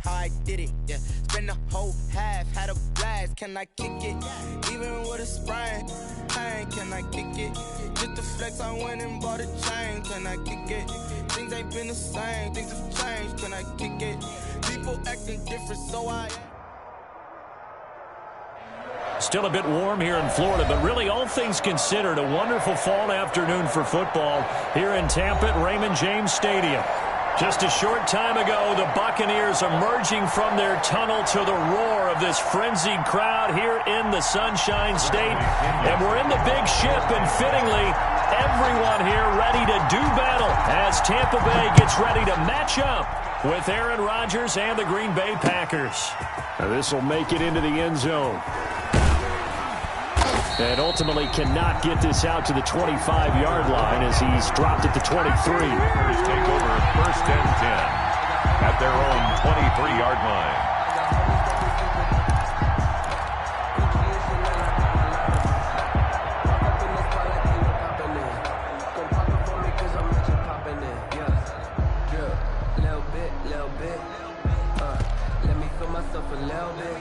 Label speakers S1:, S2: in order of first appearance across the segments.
S1: how I did it, yeah. Spend the whole half, had a blast, can I kick it? Even with a sprain, pain, can I kick it? Just to flex, I went and bought a chain, can I kick it? Things ain't been the same, things have changed, can I kick it? People acting different, so I...
S2: Still a bit warm here in Florida, but really all things considered, a wonderful fall afternoon for football here in Tampa at Raymond James Stadium. Just a short time ago, the Buccaneers emerging from their tunnel to the roar of this frenzied crowd here in the Sunshine State. And we're in the big ship, and fittingly, everyone here ready to do battle as Tampa Bay gets ready to match up with Aaron Rodgers and the Green Bay Packers.
S3: Now this will make it into the end zone. And ultimately cannot get this out to the 25-yard line as he's dropped at the 23.
S4: Take over 1st and 10 at their own 23-yard line.
S5: Let me feel myself a little bit.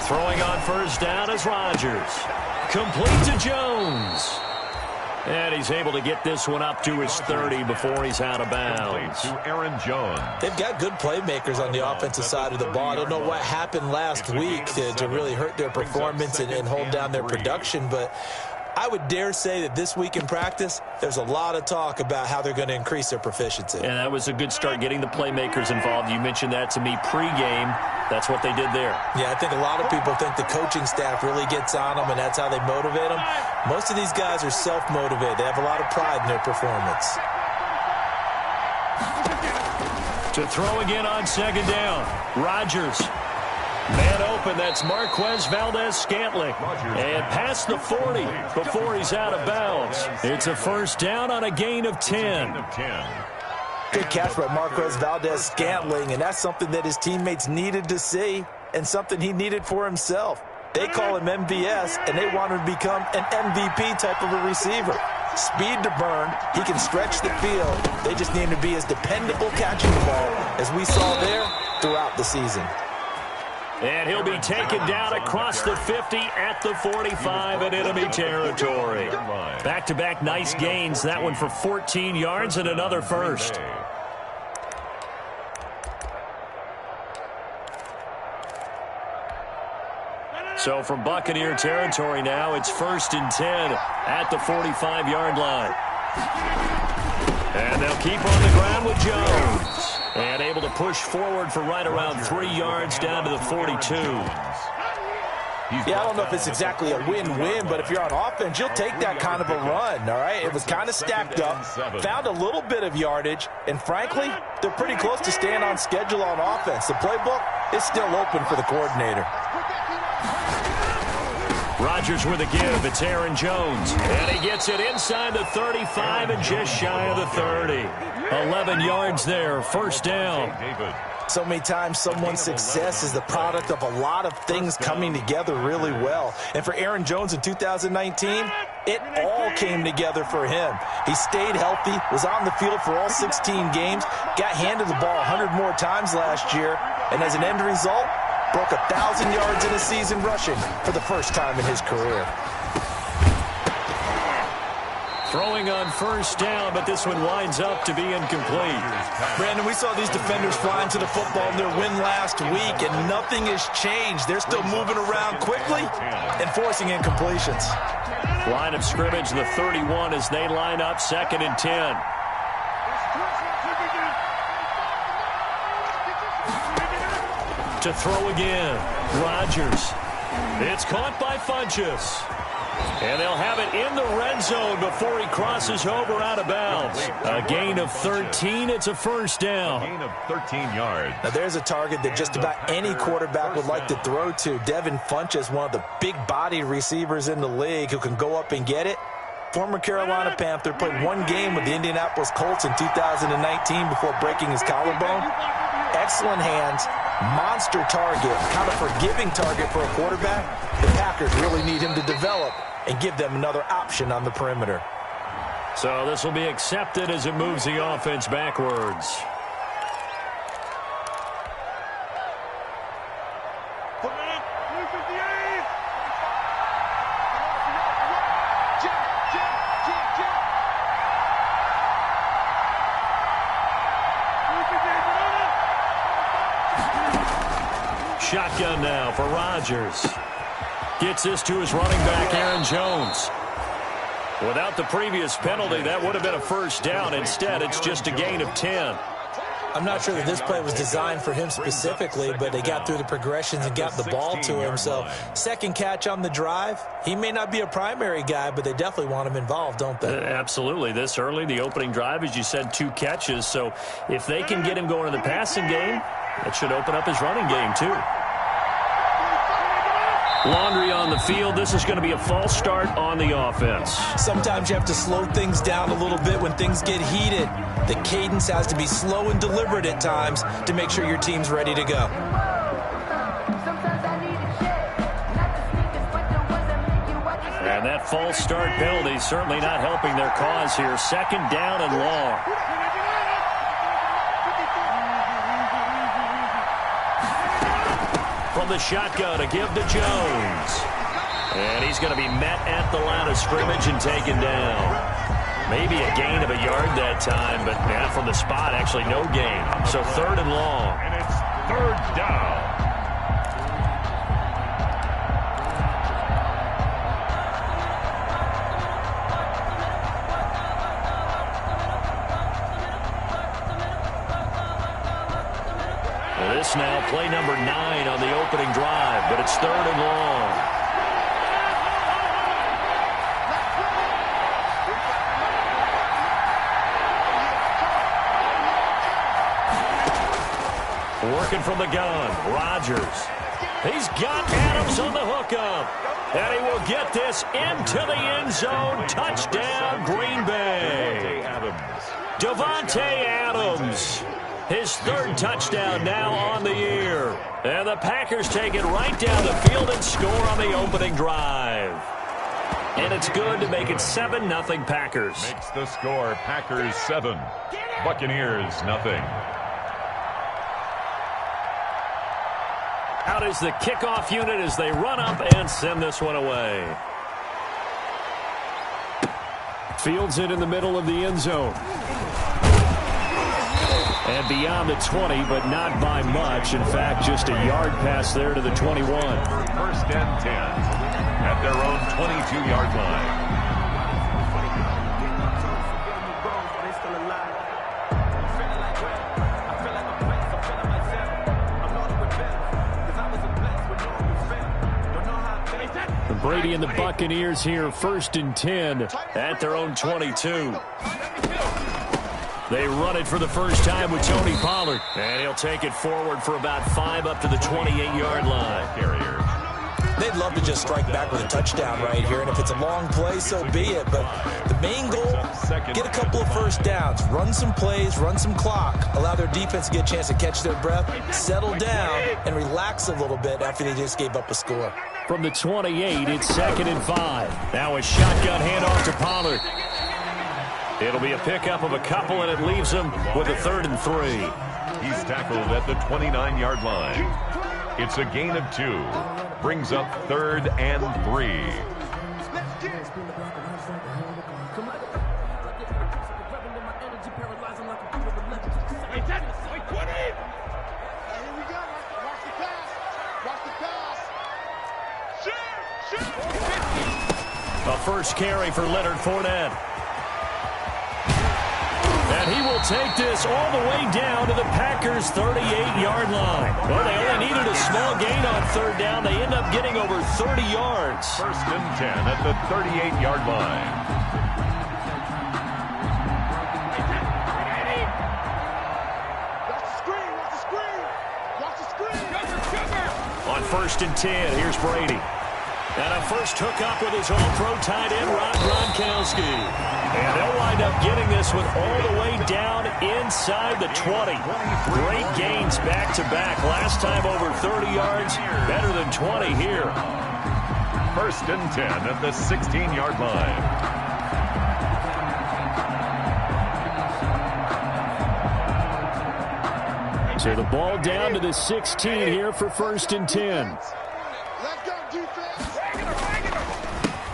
S2: Throwing on first down is Rodgers. Complete to Jones. And he's able to get this one up to his 30 before he's out of bounds.
S4: To Aaron Jones.
S6: They've got good playmakers on the offensive side of the ball. I don't know what happened last week to really hurt their performance and hold down their production, but I would dare say that this week in practice, there's a lot of talk about how they're going to increase their proficiency.
S2: And that was a good start, getting the playmakers involved. You mentioned that to me pregame. That's what they did there.
S6: Yeah, I think a lot of people think the coaching staff really gets on them, and that's how they motivate them. Most of these guys are self-motivated. They have a lot of pride in their performance.
S2: To throw again on second down, Rodgers. Man open, that's Marquez Valdez-Scantling. And past the 40 before he's out of bounds. It's a first down on a gain of 10.
S6: Good catch by Marquez Valdez-Scantling, and that's something that his teammates needed to see and something he needed for himself. They call him MVS, and they want him to become an MVP type of a receiver. Speed to burn. He can stretch the field. They just need him to be as dependable catching the ball as we saw there throughout the season.
S2: And he'll be taken down across the 50 at the 45 in enemy territory. Back-to-back nice gains. That one for 14 yards and another first. So from Buccaneer territory now, it's 1st and 10 at the 45-yard line. And they'll keep on the ground with Jones. And able to push forward for right around 3 yards down to the 42.
S6: Yeah, I don't know if it's exactly a win-win, but if you're on offense, you'll take that kind of a run, all right? It was kind of stacked up, found a little bit of yardage, and frankly, they're pretty close to staying on schedule on offense. The playbook is still open for the coordinator.
S2: Rodgers with a give. It's Aaron Jones. And he gets it inside the 35 and just shy of the 30. 11 yards there, first down.
S6: So many times someone's success is the product of a lot of things coming together really well. And for Aaron Jones in 2019, it all came together for him. He stayed healthy, was on the field for all 16 games, got handed the ball 100 more times last year, and as an end result, broke 1,000 yards in a season rushing for the first time in his career.
S2: Throwing on first down, but this one winds up to be incomplete.
S6: Brandon, we saw these defenders flying to the football in their win last week, and nothing has changed. They're still moving around quickly and forcing incompletions.
S2: Line of scrimmage, the 31 as they line up, 2nd and 10. To throw again, Rodgers. It's caught by Funchess. And they'll have it in the red zone before he crosses over out of bounds. A gain of 13. It's a first down.
S4: A gain of 13 yards.
S6: Now there's a target that just about any quarterback would like to throw to. Devin Funchess, one of the big body receivers in the league who can go up and get it. Former Carolina Panther, played one game with the Indianapolis Colts in 2019 before breaking his collarbone. Excellent hands, monster target, kind of forgiving target for a quarterback. The Packers really need him to develop and give them another option on the perimeter.
S2: So this will be accepted as it moves the offense backwards. Shotgun now for Rodgers. Gets this to his running back, Aaron Jones. Without the previous penalty, that would have been a first down. Instead, it's just a gain of 10.
S6: I'm not sure that this play was designed for him specifically, but they got through the progressions and got the ball to him. So, second catch on the drive. He may not be a primary guy, but they definitely want him involved, don't they?
S2: Absolutely. This early, the opening drive, as you said, 2 catches. So, if they can get him going in the passing game, that should open up his running game, too. Laundry on the field. This is going to be a false start on the offense.
S6: Sometimes you have to slow things down a little bit when things get heated. The cadence has to be slow and deliberate at times to make sure your team's ready to go.
S2: And that false start penalty certainly not helping their cause here. Second down and long. From the shotgun, a give to Jones. And he's going to be met at the line of scrimmage and taken down. Maybe a gain of a yard that time, but not from the spot. Actually, no gain. So third and long.
S4: And it's third down.
S2: This now play number 9 on the opening drive, but it's third and long. Working from the gun, Rodgers. He's got Adams on the hookup. And he will get this into the end zone. Touchdown, Green Bay. Davante Adams. His third touchdown now on the year. And the Packers take it right down the field and score on the opening drive. And it's good to make it 7-0 Packers.
S4: Makes the score Packers 7, Buccaneers 0.
S2: Out is the kickoff unit as they run up and send this one away. Fields it in the middle of the end zone. And beyond the 20, but not by much. In fact, just a yard pass there to the 21.
S4: First and 10 at their own 22-yard line.
S2: Brady and the Buccaneers here, first and 10 at their own 22. They run it for the first time with Tony Pollard. And he'll take it forward for about 5 up to the 28-yard line.
S6: They'd love to just strike back with a touchdown right here. And if it's a long play, so be it. But the main goal, get a couple of first downs. Run some plays, run some clock. Allow their defense to get a chance to catch their breath, settle down, and relax a little bit after they just gave up a score.
S2: From the 28, it's 2nd and 5. Now a shotgun handoff to Pollard. It'll be a pickup of a couple, and it leaves him with a 3rd and 3.
S4: He's tackled at the 29-yard line. It's a gain of 2. Brings up 3rd and 3.
S2: A first carry for Leonard Fournette. And he will take this all the way down to the Packers' 38-yard line. Well, they only needed a small gain on 3rd down. They end up getting over 30 yards.
S4: First and 10 at the 38-yard line.
S2: On 1st and 10, here's Brady. And a first hookup with his all-pro tight end, Rob Gronkowski. And they'll wind up getting this one all the way down inside the 20. Great gains back-to-back. Last time over 30 yards, better than 20 here.
S4: first and 10 at the 16-yard line.
S3: So the ball down to the 16 here for first and 10.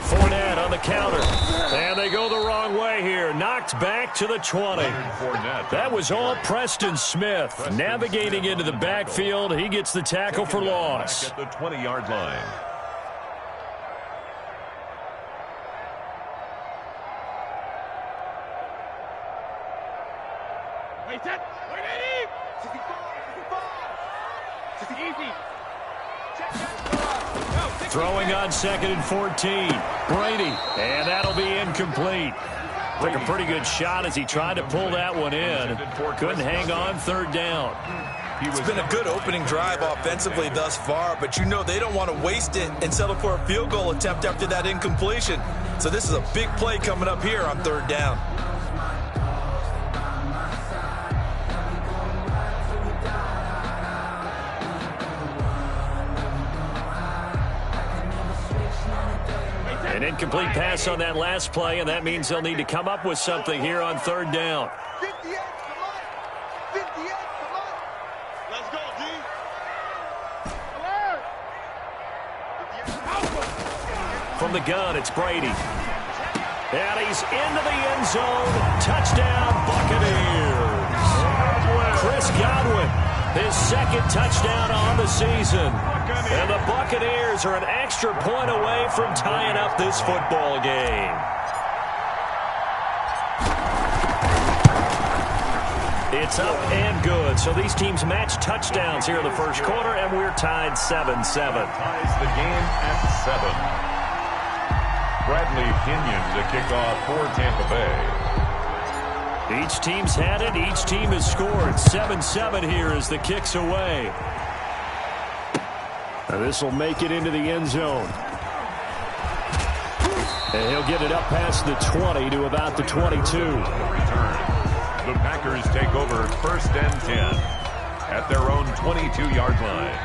S2: Fournette on the counter. And they go the wrong way here. Knocked back to the 20. That was all Preston Smith. Navigating into the backfield. He gets the tackle for loss.
S4: At the 20-yard line.
S2: Throwing on 2nd and 14. Brady. And that'll be incomplete. Took a pretty good shot as he tried to pull that one in. Couldn't hang on 3rd down.
S6: It's been a good opening drive offensively thus far, but you know they don't want to waste it and settle for a field goal attempt after that incompletion. So this is a big play coming up here on 3rd down.
S2: An incomplete pass on that last play, and that means they'll need to come up with something here on 3rd down.
S7: 58, come on. 58, come on. Let's go, D.
S2: From the gun, it's Brady. And he's into the end zone. Touchdown, Buccaneers. Chris Godwin, his 2nd touchdown on the season. And the Buccaneers are an extra point away from tying up this football game. It's up and good. So these teams match touchdowns here in the first quarter, and we're tied 7-7.
S4: Ties the game at 7. Bradley Pinion to kick off for Tampa Bay.
S2: Each team's had it. Each team has scored. 7-7 here as the kick's away.
S3: Now this will make it into the end zone. And he'll get it up past the 20 to about the 22.
S4: The Packers take over 1st and 10 at their own 22-yard line.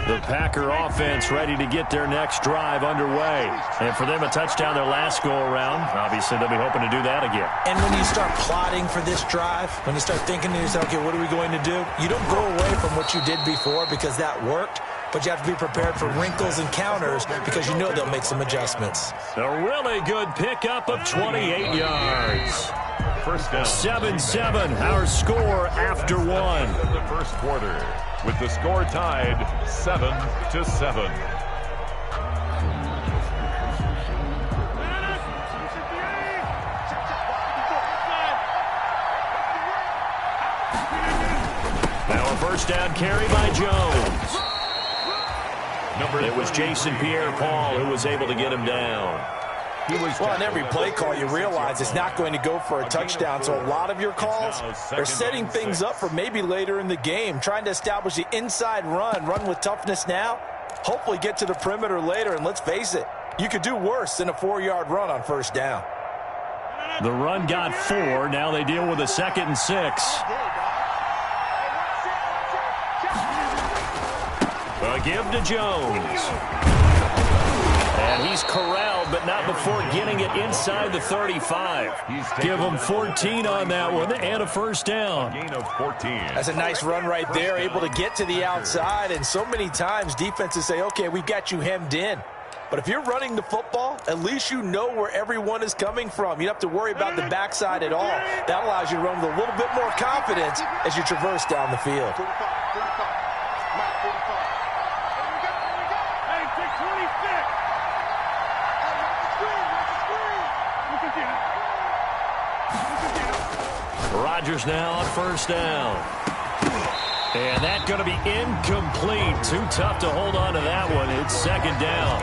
S2: The Packer offense ready to get their next drive underway. And for them, a touchdown their last go-around. Obviously, they'll be hoping to do that again.
S6: And when you start plotting for this drive, when you start thinking to yourself, okay, what are we going to do? You don't go away from what you did before because that worked, but you have to be prepared for wrinkles and counters because you know they'll make some adjustments.
S2: A really good pickup of 28 yards.
S4: First down.
S2: 7-7, our score after one.
S4: The first quarter, with the score tied 7-7.
S2: Now a first down carry by Jones. It was Jason Pierre-Paul who was able to get him down.
S6: Well, on every play call, you realize it's not going to go for a touchdown, so a lot of your calls are setting things up for maybe later in the game, trying to establish the inside run with toughness now, hopefully get to the perimeter later, and let's face it, you could do worse than a 4-yard run on first down.
S2: The run got 4. Now they deal with a 2nd and 6. A give to Jones. And he's corralled, but not before getting it inside the 35. Give him 14 on that one and a first down.
S4: Gain of 14.
S6: That's a nice run right there, able to get to the outside. And so many times defenses say, okay, we've got you hemmed in. But if you're running the football, at least you know where everyone is coming from. You don't have to worry about the backside at all. That allows you to run with a little bit more confidence as you traverse down the field.
S2: Rodgers now on first down. And that's going to be incomplete. Too tough to hold on to that one. It's 2nd down.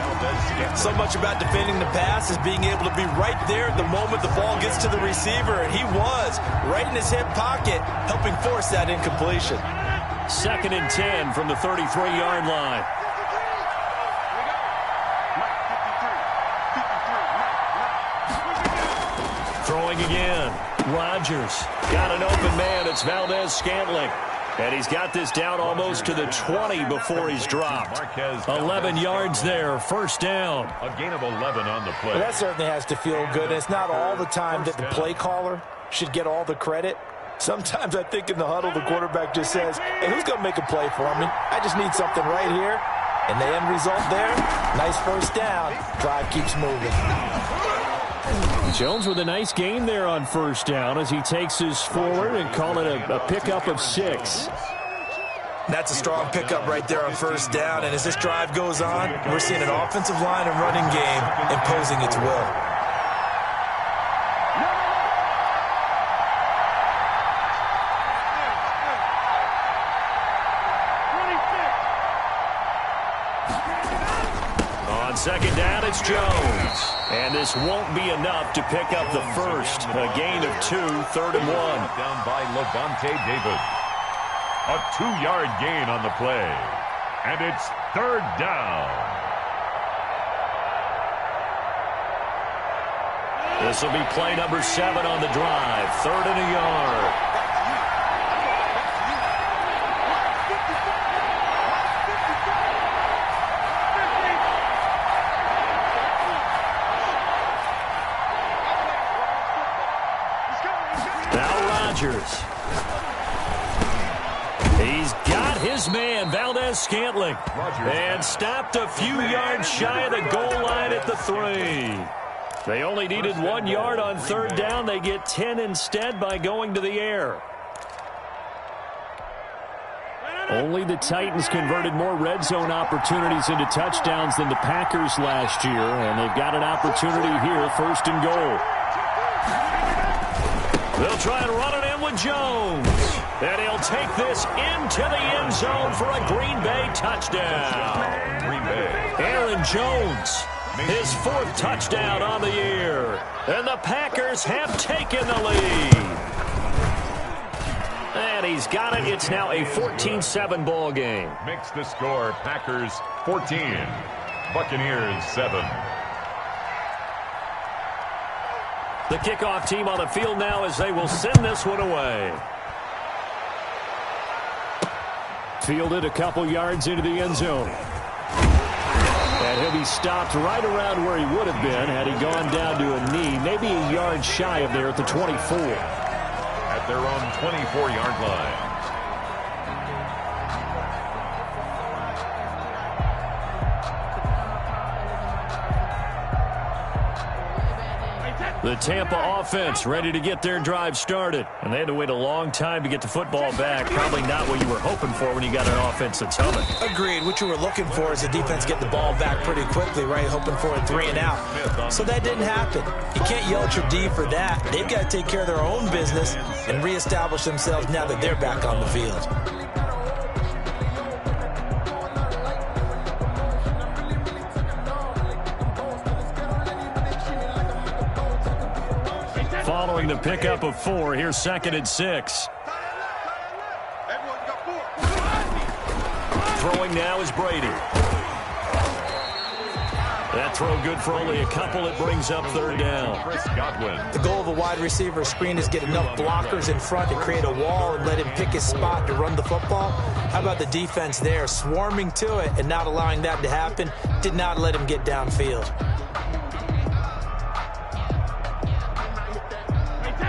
S6: So much about defending the pass is being able to be right there at the moment the ball gets to the receiver. And he was right in his hip pocket, helping force that incompletion.
S2: 2nd and 10 from the 33-yard line. Throwing again. Rodgers got an open man. It's Valdez-Scantling. And he's got this down almost to the 20 before he's dropped. 11 yards there, first down.
S4: A gain of 11 on the play.
S6: Well, that certainly has to feel good. It's not all the time that the play caller should get all the credit. Sometimes I think in the huddle, the quarterback just says, hey, who's going to make a play for me? I just need something right here. And the end result there, nice first down. Drive keeps moving.
S3: Jones with a nice gain there on first down as he takes us forward and call it a pickup of 6.
S6: That's a strong pickup right there on first down. And as this drive goes on, we're seeing an offensive line and running game imposing its will.
S2: On second down, it's Jones. And this won't be enough to pick up the first. A gain of 2, 3rd and 1.
S4: Down by Levante David. A 2-yard gain on the play. And it's 3rd down.
S2: This will be play number 7 on the drive. 3rd and a yard. He's got his man, Valdez-Scantling, and stopped a few yards shy of the goal line at the 3. They only needed 1 yard on 3rd down. They get 10 instead by going to the air.
S3: Only the Titans converted more red zone opportunities into touchdowns than the Packers last year, and they've got an opportunity here, 1st and goal.
S2: They'll try and run it in with Jones. And he'll take this into the end zone for a Green Bay touchdown.
S4: Green Bay.
S2: Aaron Jones, his 4th touchdown on the year. And the Packers have taken the lead. And he's got it. It's now a 14-7 ball game.
S4: Makes the score Packers 14, Buccaneers 7.
S2: The kickoff team on the field now as they will send this one away.
S3: Fielded a couple yards into the end zone. And he'll be stopped right around where he would have been had he gone down to a knee, maybe a yard shy of there at the 24.
S4: At their own 24-yard line.
S2: The Tampa offense ready to get their drive started. And they had to wait a long time to get the football back. Probably not what you were hoping for when you got an offense that's humming.
S6: Agreed. What you were looking for is the defense get the ball back pretty quickly, right? Hoping for a 3 and out. So that didn't happen. You can't yell at your D for that. They've got to take care of their own business and reestablish themselves now that they're back on the field.
S2: Following the pickup of 4, here's 2nd and 6. Throwing now is Brady. That throw good for only a couple. It brings up 3rd down.
S6: The goal of a wide receiver screen is get enough blockers in front to create a wall and let him pick his spot to run the football. How about the defense there? Swarming to it and not allowing that to happen. Did not let him get downfield.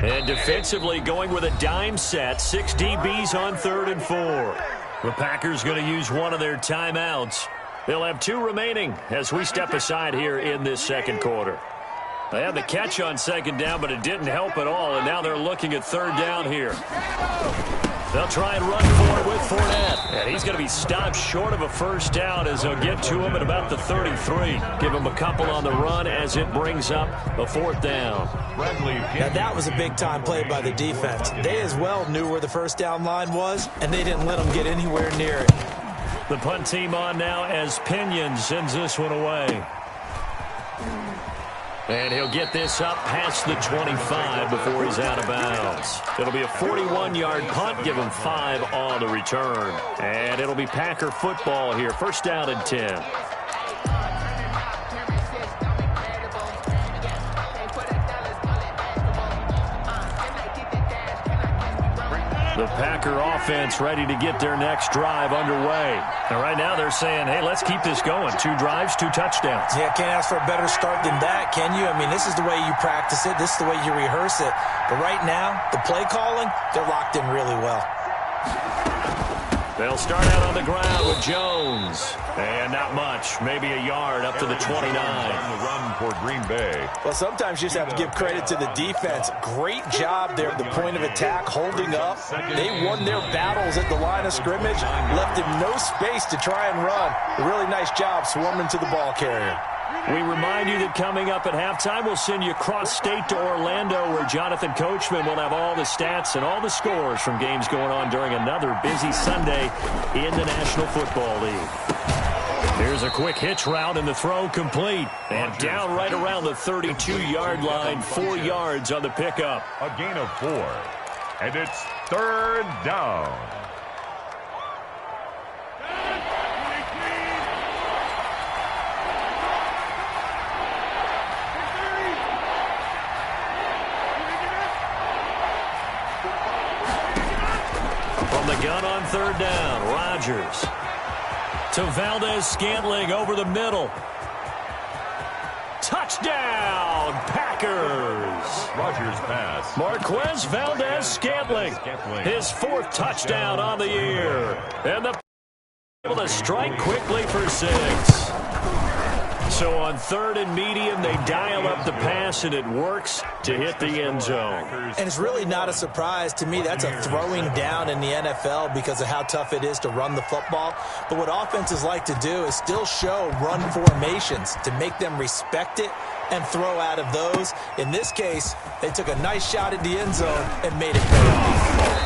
S2: And defensively going with a dime set. 6 DBs on 3rd and 4. The Packers going to use one of their timeouts. They'll have 2 remaining as we step aside here in this 2nd quarter. They had the catch on 2nd down, but it didn't help at all, and now they're looking at 3rd down here. They'll try and run for it with Fournette. And he's going to be stopped short of a 1st down as they'll get to him at about the 33. Give him a couple on the run as it brings up a 4th down.
S6: Now that was a big-time play by the defense. They as well knew where the 1st down line was, and they didn't let them get anywhere near it.
S2: The punt team on now as Pinion sends this one away. And he'll get this up past the 25 before he's out of bounds. It'll be a 41-yard punt, give him 5 on the return. And it'll be Packer football here, 1st down and 10. The Packer offense ready to get their next drive underway. And right now they're saying, hey, let's keep this going. 2 drives, 2 touchdowns.
S6: Yeah, can't ask for a better start than that, can you? I mean, this is the way you practice it. This is the way you rehearse it. But right now, the play calling, they're locked in really well.
S2: They'll start out on the ground with Jones. And not much, maybe a yard up to the 29.
S4: On the run for Green Bay.
S6: Well, sometimes you just have to give credit to the defense. Great job there at the point of attack, holding up. They won their battles at the line of scrimmage, left him no space to try and run. A really nice job swarming to the ball carrier.
S2: We remind you that coming up at halftime, we'll send you cross-state to Orlando, where Jonathan Coachman will have all the stats and all the scores from games going on during another busy Sunday in the National Football League. Here's a quick hitch route, and the throw complete. And down right around the 32-yard line, 4 yards on the pickup.
S4: A gain of 4. And it's 3rd down.
S2: From the gun on 3rd down, Rodgers to Valdez-Scantling over the middle. Touchdown, Packers!
S4: Rodgers pass.
S2: Marquez Valdez-Scantling, his 4th touchdown on the year. And the able to strike quickly for 6. So on 3rd and medium, they dial up the pass, and it works to hit the end zone.
S6: And it's really not a surprise to me. That's a throwing down in the NFL because of how tough it is to run the football. But what offenses like to do is still show run formations to make them respect it and throw out of those. In this case, they took a nice shot at the end zone and made it pay off.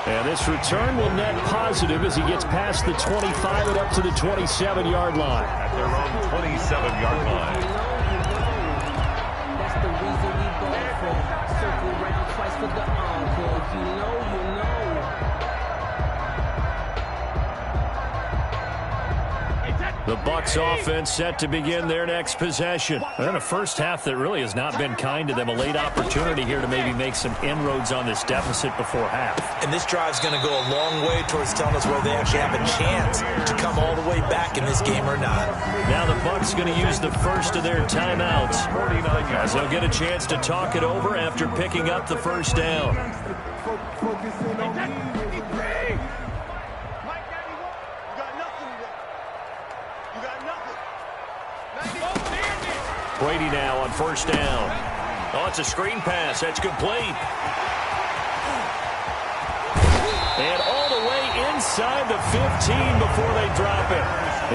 S2: And this return will net positive as he gets past the 25 and up to the 27-yard line.
S4: At their own 27-yard line.
S5: That's the reason we go for. Circle round twice for the encore. You know.
S2: The Bucs offense set to begin their next possession. And a first half that really has not been kind to them. A late opportunity here to maybe make some inroads on this deficit before half.
S6: And this drive's going to go a long way towards telling us whether they actually have a chance to come all the way back in this game or not.
S2: Now the Bucs going to use the first of their timeouts, as they'll get a chance to talk it over after picking up the first down. Brady now on 1st down. Oh, it's a screen pass. That's complete. And all the way inside the 15 before they drop it.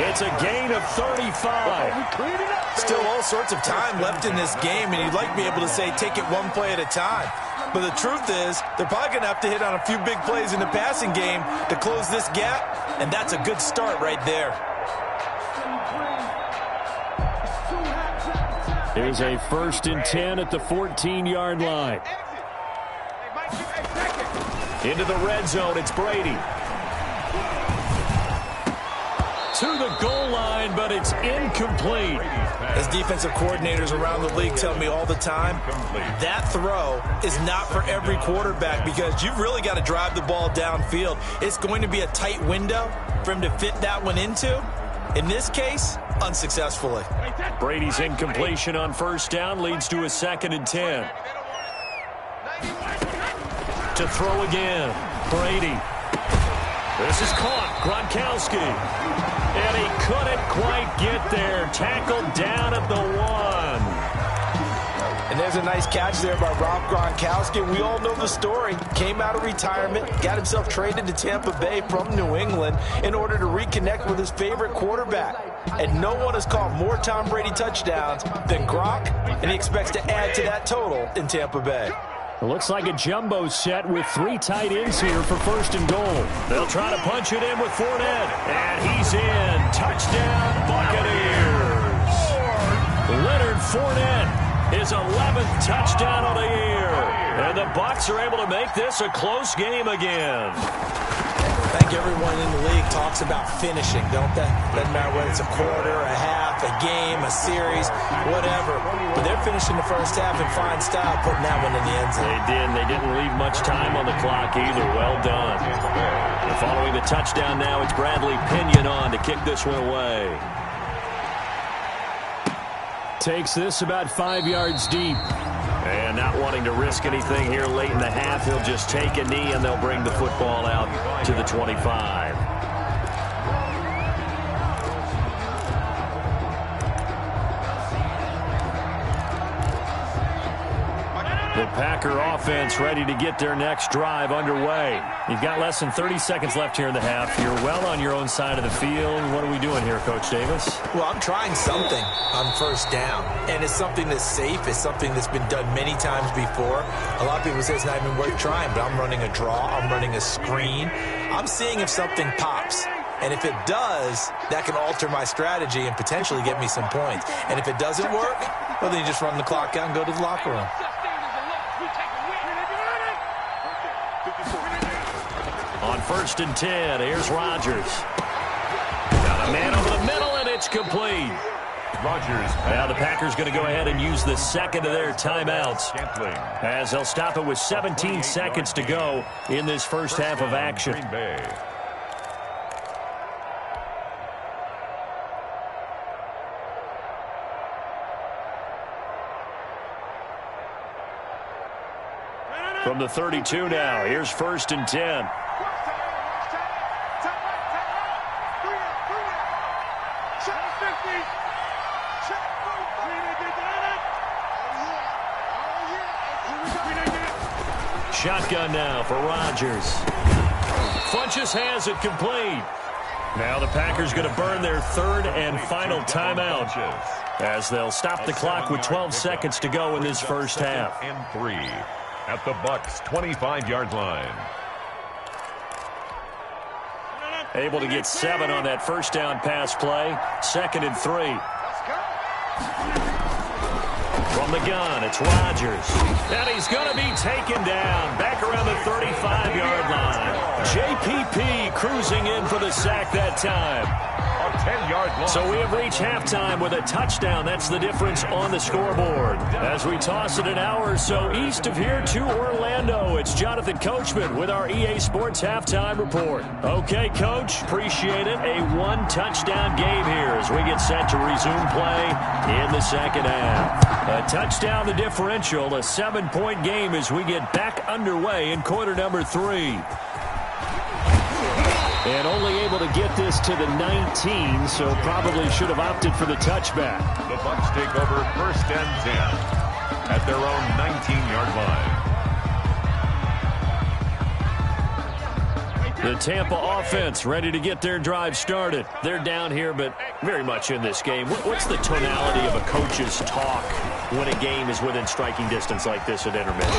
S2: It's a gain of 35.
S6: Still all sorts of time left in this game, and you'd like to be able to say take it one play at a time. But the truth is, they're probably going to have to hit on a few big plays in the passing game to close this gap, and that's a good start right there.
S2: Here's a 1st and 10 at the 14-yard line. Into the red zone, it's Brady. To the goal line, but it's incomplete.
S6: As defensive coordinators around the league tell me all the time, that throw is not for every quarterback because you've really got to drive the ball downfield. It's going to be a tight window for him to fit that one into. In this case, unsuccessfully.
S2: Brady's incompletion on 1st down leads to a 2nd and 10. To throw again, Brady. This is caught, Gronkowski. And he couldn't quite get there. Tackled down at the 1.
S6: And there's a nice catch there by Rob Gronkowski. We all know the story. Came out of retirement, got himself traded to Tampa Bay from New England in order to reconnect with his favorite quarterback. And no one has caught more Tom Brady touchdowns than Gronk, and he expects to add to that total in Tampa Bay.
S2: It looks like a jumbo set with 3 tight ends here for 1st and goal. They'll try to punch it in with Fournette. And he's in. Touchdown, Buccaneers. Leonard Fournette. His 11th touchdown of the year. And the Bucs are able to make this a close game again.
S6: I think everyone in the league talks about finishing, don't they? Doesn't matter whether it's a quarter, a half, a game, a series, whatever. But they're finishing the first half in fine style, putting that one in the end zone.
S3: They did. They didn't leave much time on the clock either. Well done. And following the touchdown now, it's Bradley Pinion on to kick this one away. Takes this about 5 yards deep. And not wanting to risk anything here late in the half, he'll just take a knee and they'll bring the football out to the 25. The Packer offense ready to get their next drive underway. You've got less than 30 seconds left here in the half. You're well on your own side of the field. What are we doing here, Coach Davis?
S6: Well, I'm trying something on first down, and it's something that's safe. It's something that's been done many times before. A lot of people say it's not even worth trying, but I'm running a draw. I'm running a screen. I'm seeing if something pops. And if it does, that can alter my strategy and potentially get me some points. And if it doesn't work, well, then you just run the clock out and go to the locker room.
S3: On 1st and 10, here's Rodgers. Got a man over the middle, and it's complete.
S4: Rodgers.
S3: Now the Packers going to go ahead and use the second of their timeouts as they'll stop it with 17 seconds to go in this first half of action.
S4: Green Bay.
S3: From the 32 now, here's 1st and 10. Shotgun now for Rodgers. Funches has it complete. Now the Packers going to burn their third and final timeout as they'll stop the clock with 12 seconds to go in this first half.
S4: And 3 at the Bucs' 25-yard line.
S3: Able to get 7 on that first down pass play. 2nd and 3. From the gun, it's Rodgers. And he's going to be taken down back around the 35-yard line. JPP cruising in for the sack that time.
S4: A 10-yard loss.
S3: So we have reached halftime with a touchdown. That's the difference on the scoreboard. As we toss it an hour or so east of here to Orlando, it's Jonathan Coachman with our EA Sports Halftime Report. Okay, Coach, appreciate it. A one-touchdown game here as we get set to resume play in the second half. A touchdown the differential, a 7-point game as we get back underway in quarter number 3. And only able to get this to the 19, so probably should have opted for the touchback.
S4: The Bucs take over 1st and 10 at their own 19-yard line.
S3: The Tampa offense ready to get their drive started. They're down here, but very much in this game. What's the tonality of a coach's talk when a game is within striking distance like this at intermission?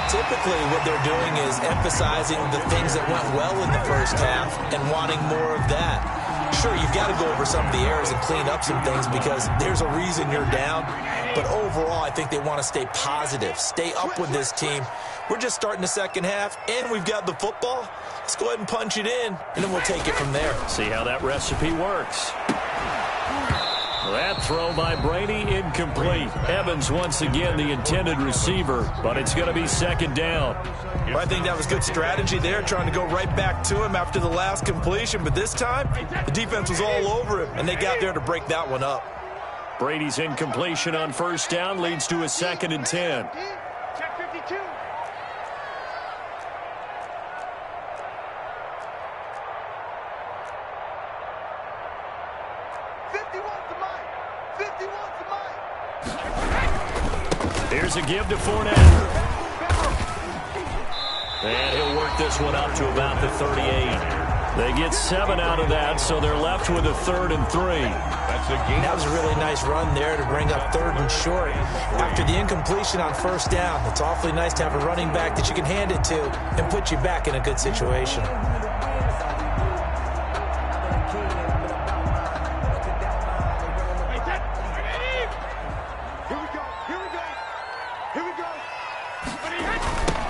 S6: Typically, what they're doing is emphasizing the things that went well in the first half and wanting more of that. Sure, you've got to go over some of the errors and clean up some things because there's a reason you're down. But overall, I think they want to stay positive, stay up with this team. We're just starting the second half, and we've got the football. Let's go ahead and punch it in, and then we'll take it from there.
S3: See how that recipe works. That throw by Brady incomplete. Evans once again the intended receiver, but it's going to be second down.
S6: Well, I think that was good strategy there, trying to go right back to him after the last completion. But this time, the defense was all over him, and they got there to break that one up.
S3: Brady's incompletion on first down leads to a 2nd and 10.
S7: Check 52.
S3: Here's a give to Fournette. And he'll work this one up to about the 38. They get 7 out of that, so they're left with a 3rd and 3.
S4: That's a game.
S6: That was a really nice run there to bring up 3rd and short. After the incompletion on first down, it's awfully nice to have a running back that you can hand it to and put you back in a good situation.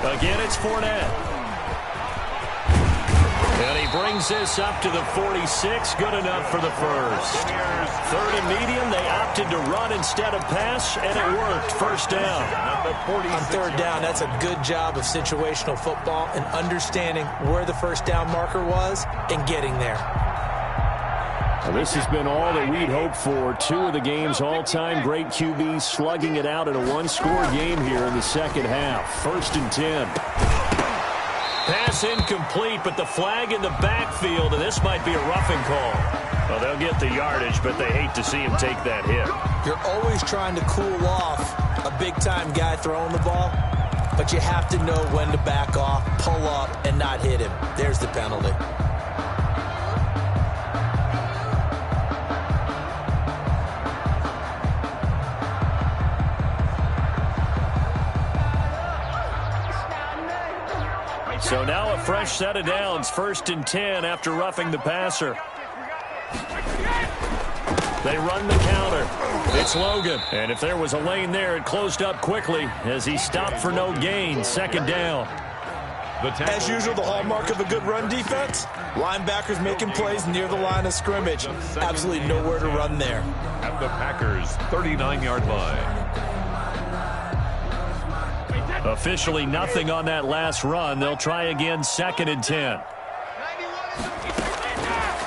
S6: Again, it's Fournette.
S2: And he brings this up to the 46. Good enough for the first. Third and medium. They opted to run instead of pass, and it worked. First down.
S6: On third down, that's a good job of situational football and understanding where the first down marker was and getting there.
S3: Well, this has been all that we'd hoped for. Two of the game's all-time great QBs slugging it out in a one-score game here in the second half. First and 10.
S2: Pass incomplete, but the flag in the backfield, and this might be a roughing call. Well, they'll get the yardage, but they hate to see him take that hit.
S6: You're always trying to cool off a big-time guy throwing the ball, but you have to know when to back off, pull up, and not hit him. There's the penalty.
S2: So now a fresh set of downs, first and 10 after roughing the passer. They run the counter. It's Logan. And if there was a lane there, it closed up quickly as he stopped for no gain. Second down.
S6: As usual, the hallmark of a good run defense, linebackers making plays near the line of scrimmage. Absolutely nowhere to run there.
S4: At the Packers' 39-yard line.
S2: Officially nothing on that last run. They'll try again, second and 10.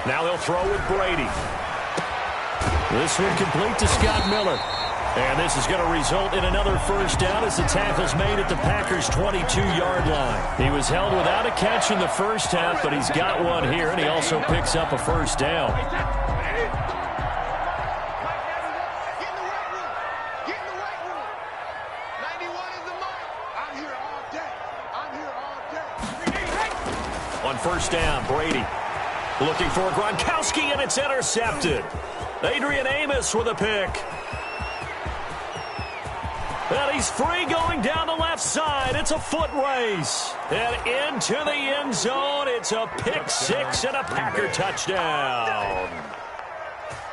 S2: Now they'll throw with Brady. This one complete to Scott Miller. And this is going to result in another first down as the tackle's made at the Packers' 22-yard line. He was held without a catch in the first half, but he's got one here, and he also picks up a first down. On first down, Brady looking for Gronkowski, and it's intercepted. Adrian Amos with a pick. And he's free going down the left side. It's a foot race. And into the end zone. It's a pick six and a Packer touchdown.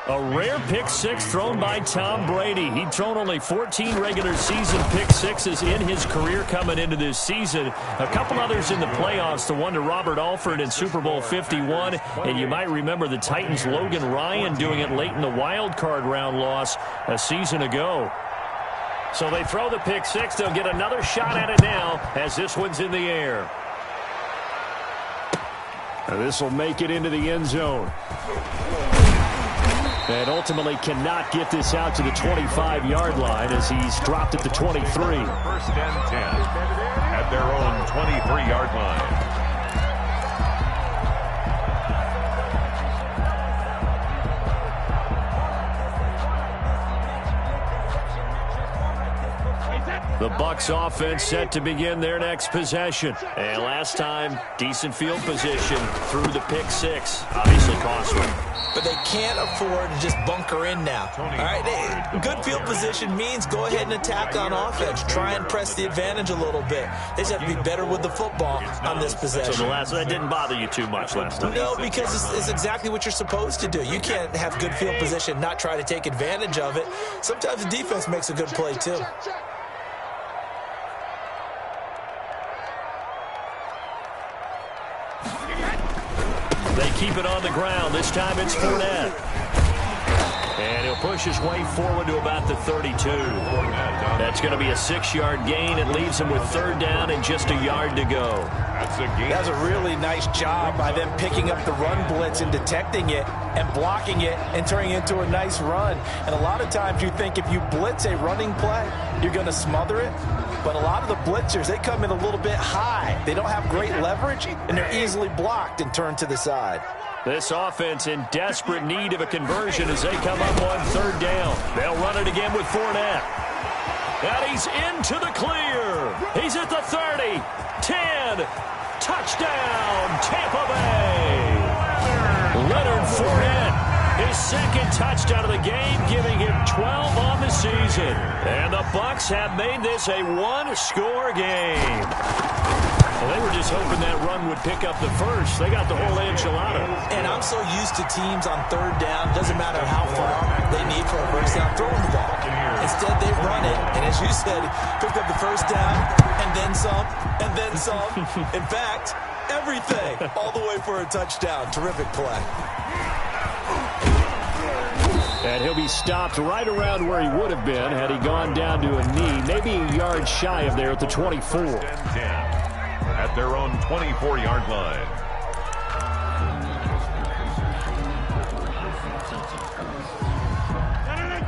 S2: A rare pick six thrown by Tom Brady. He'd thrown only 14 regular season pick sixes in his career coming into this season. A couple others in the playoffs, the one to Robert Alford in Super Bowl 51. And you might remember the Titans' Logan Ryan doing it late in the wild card round loss a season ago. So they throw the pick six. They'll get another shot at it now as this one's in the air.
S3: Now this will make it into the end zone. And ultimately cannot get this out to the 25-yard line as he's dropped at the 23.
S4: First and 10 at their own 23-yard line.
S2: The Bucs offense set to begin their next possession. And last time, decent field position through the pick six. Obviously cost them.
S6: But they can't afford to just bunker in now. All right, good field position means go ahead and attack on offense. Try and press the advantage a little bit. They just have to be better with the football on this possession.
S2: So that didn't bother you too much last time?
S6: No, because it's exactly what you're supposed to do. You can't have good field position, not try to take advantage of it. Sometimes the defense makes a good play, too.
S2: They keep it on the ground. This time it's Fournette. And he'll push his way forward to about the 32. That's going to be a 6-yard gain. It leaves him with third down and just a yard to go.
S6: That's a really nice job by them picking up the run blitz and detecting it and blocking it and turning it into a nice run. And a lot of times you think if you blitz a running play, you're going to smother it. But a lot of the blitzers, they come in a little bit high. They don't have great leverage, and they're easily blocked and turned to the side.
S2: This offense in desperate need of a conversion as they come up on third down. They'll run it again with Fournette. And he's into the clear. He's at the 30, 10, touchdown, Tampa Bay. Leonard Fournette, his second touchdown of the game, giving him 12 on the season. And the Bucs have made this a one-score game. Well, they were just hoping that run would pick up the first. They got the whole enchilada.
S6: And I'm so used to teams on third down, doesn't matter how far they need for a first down, throwing the ball. Instead, they run it, and as you said, picked up the first down, and then some, and then some. In fact, everything, all the way for a touchdown. Terrific play.
S3: And he'll be stopped right around where he would have been had he gone down to a knee, maybe a yard shy of there at the 24.
S4: At their own 24-yard line.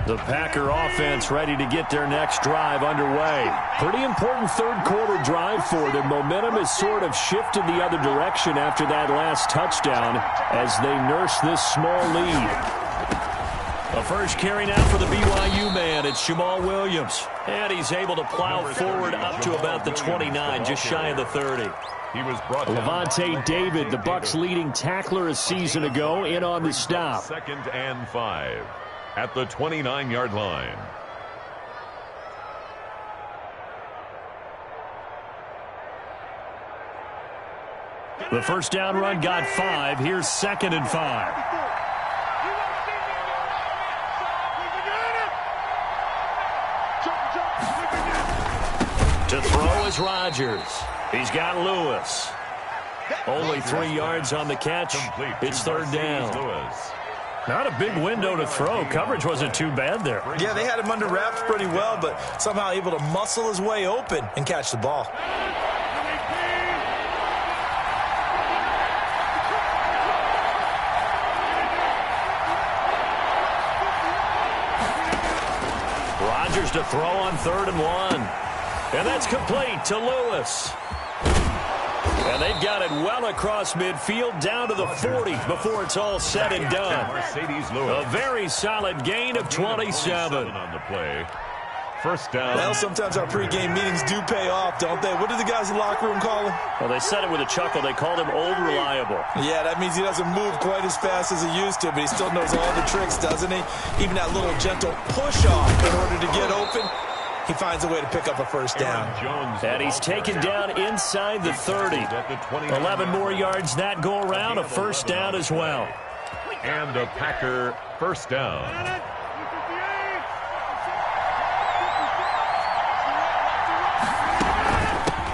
S2: The Packer offense ready to get their next drive underway.
S3: Pretty important third-quarter drive for them. Momentum has sort of shifted the other direction after that last touchdown as they nurse this small lead.
S2: The first carry now for the BYU man. It's Jamal Williams. And he's able to plow forward up to about the 29, just shy of the 30.
S4: He was brought down.
S3: Levante David, the Bucs' leading tackler a season ago, in on the stop.
S4: 2nd and 5 at the 29-yard line.
S2: The first down run got 5. Here's 2nd and 5. To throw is Rodgers. He's got Lewis. Only 3 yards on the catch. It's 3rd down. Not a big window to throw. Coverage wasn't too bad there.
S6: Yeah, they had him under wraps pretty well, but somehow able to muscle his way open and catch the ball.
S2: Rodgers to throw on 3rd and 1. And that's complete to Lewis. And they've got it well across midfield down to the 40 before it's all said and done. A very solid gain of 27
S4: on the play. First down.
S6: Well, sometimes our pregame meetings do pay off, don't they? What do the guys in the locker room call him?
S2: Well, they said it with a chuckle. They called him Old Reliable.
S6: Yeah, that means he doesn't move quite as fast as he used to, but he still knows all the tricks, doesn't he? Even that little gentle push-off in order to get open. He finds a way to pick up a first down.
S2: And he's taken down inside the 30. 11 more yards that go around, a first down as well.
S4: And a Packer first down.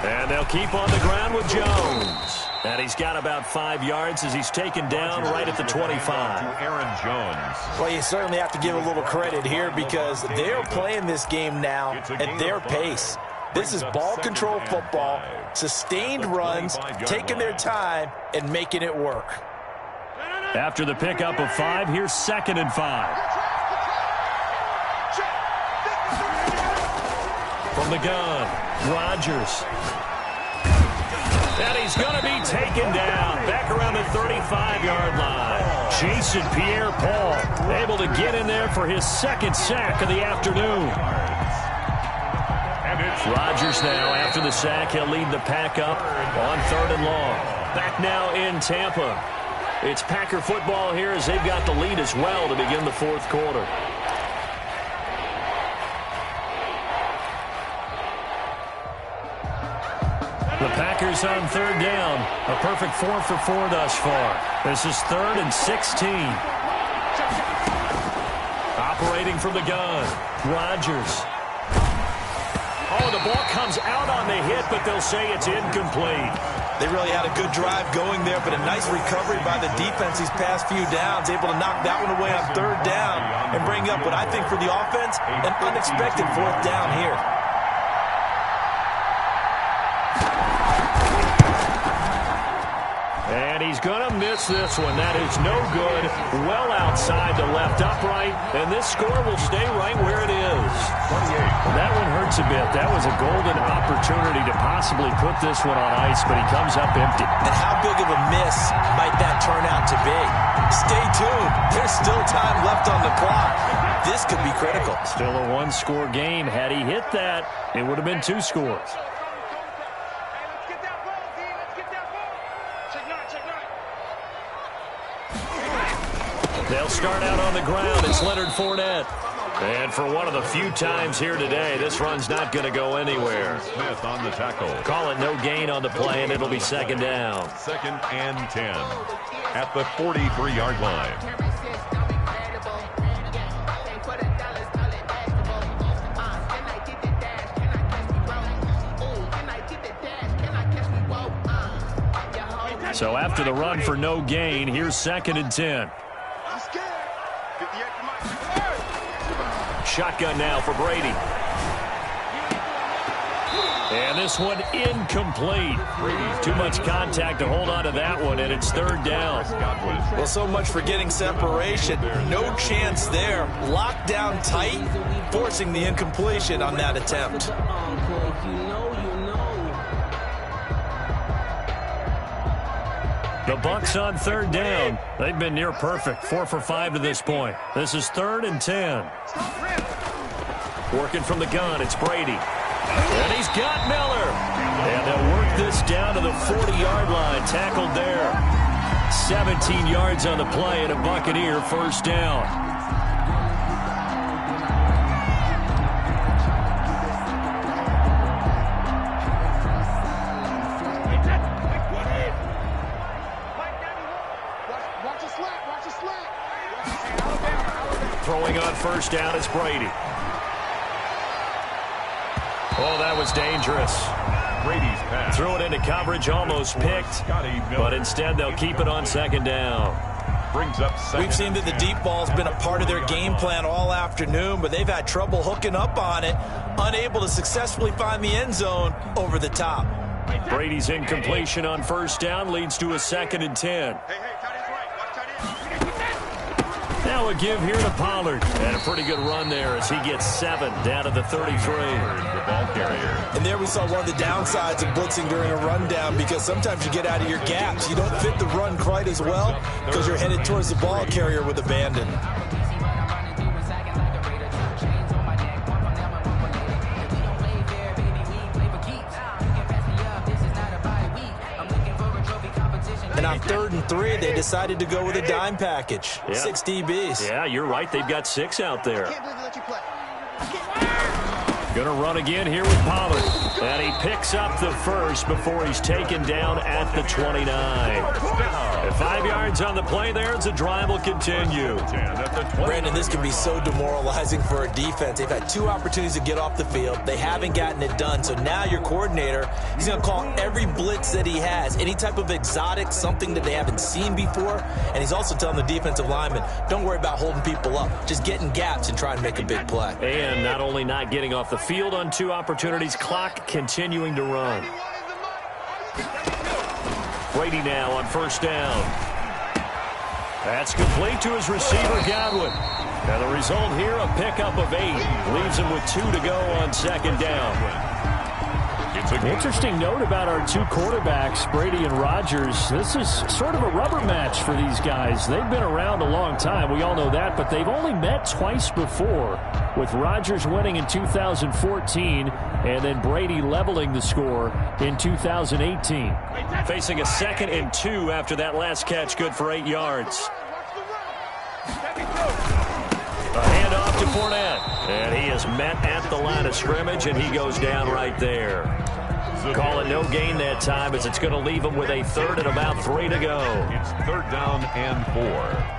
S2: And they'll keep on the ground with Jones. And he's got about 5 yards as he's taken down right at the 25.
S4: Aaron Jones.
S6: Well, you certainly have to give a little credit here because they're playing this game now at their pace. This is ball control football, sustained runs, taking their time, and making it work.
S2: After the pickup of 5, here's 2nd and 5. From the gun, Rodgers. And he's going to be taken down back around the 35-yard line. Jason Pierre-Paul able to get in there for his 2nd sack of the afternoon. Rodgers now, after the sack, he'll lead the pack up on 3rd and long. Back now in Tampa. It's Packer football here as they've got the lead as well to begin the 4th quarter. The Packers on 3rd down. A perfect 4 for 4 thus far. This is 3rd and 16. Operating from the gun. Rodgers. Oh, the ball comes out on the hit, but they'll say it's incomplete.
S6: They really had a good drive going there, but a nice recovery by the defense these past few downs. Able to knock that one away on 3rd down and bring up what I think for the offense, an unexpected 4th down here.
S2: And he's going to miss this one. That is no good. Well outside the left upright. And this score will stay right where it is. 28. That one hurts a bit. That was a golden opportunity to possibly put this one on ice, but he comes up empty.
S6: And how big of a miss might that turn out to be? Stay tuned. There's still time left on the clock. This could be critical.
S2: Still a 1-score game. Had he hit that, it would have been 2 scores. They'll start out on the ground. It's Leonard Fournette. And for one of the few times here today, this run's not going to go anywhere.
S4: Smith on the tackle.
S2: Call it no gain on the play, and it'll be 2nd down.
S4: 2nd and 10 at the 43-yard line.
S2: So after the run for no gain, here's 2nd and 10.
S7: I'm scared. 58 for Mike.
S2: Shotgun now for Brady. And this one incomplete. Too much contact to hold on to that one, and it's 3rd down.
S6: Well, so much for getting separation. No chance there. Locked down tight, forcing the incompletion on that attempt.
S2: The Bucs on 3rd down. They've been near perfect. 4 for 5 to this point. This is 3rd and 10. Working from the gun, it's Brady. And he's got Miller. And they'll work this down to the 40-yard line. Tackled there. 17 yards on the play and a Buccaneer 1st down. Throwing on 1st down is Brady. Oh, that was dangerous.
S4: Brady's pass.
S2: Threw it into coverage, almost picked, but instead they'll keep it on 2nd down.
S4: Brings up 2nd.
S6: We've seen that the deep ball's been a part of their game plan all afternoon, but they've had trouble hooking up on it, unable to successfully find the end zone over the top.
S2: Brady's incompletion on 1st down leads to a 2nd and 10.
S7: Hey, tight end's right. Watch tight end.
S2: Now a give here to Pollard. And a pretty good run there as he gets 7 down to the 33.
S4: The ball carrier.
S6: And there we saw one of the downsides of blitzing during a rundown, because sometimes you get out of your gaps. You don't fit the run quite as well because you're headed towards the ball carrier with abandon. And on 3rd and 3, they decided to go with a dime package.
S2: Yeah.
S6: 6 DBs.
S2: Yeah, you're right. They've got 6 out there.
S7: Can't believe they let you play.
S2: Gonna run again here with Pollard. And he picks up the first before he's taken down at the 29. And 5 yards on the play there as the drive will continue.
S6: Brandon, this can be so demoralizing for a defense. They've had 2 opportunities to get off the field. They haven't gotten it done. So now your coordinator, he's going to call every blitz that he has, any type of exotic, something that they haven't seen before. And he's also telling the defensive lineman, don't worry about holding people up. Just get in gaps and try and make a big play.
S2: And not only not getting off the field on 2 opportunities, clock continuing to run. Brady now on 1st down. That's complete to his receiver, Godwin. And the result here, a pickup of 8. Leaves him with 2 to go on 2nd down.
S3: Interesting note about our 2 quarterbacks, Brady and Rodgers. This is sort of a rubber match for these guys. They've been around a long time. We all know that, but they've only met twice before, with Rodgers winning in 2014 and then Brady leveling the score in 2018.
S2: Facing a 2nd and 2 after that last catch, good for 8 yards. A handoff to Fournette, and he is met at the line of scrimmage, and he goes down right there. Call it no gain that time, as it's going to leave him with a 3rd and about 3 to go.
S4: It's 3rd down and 4.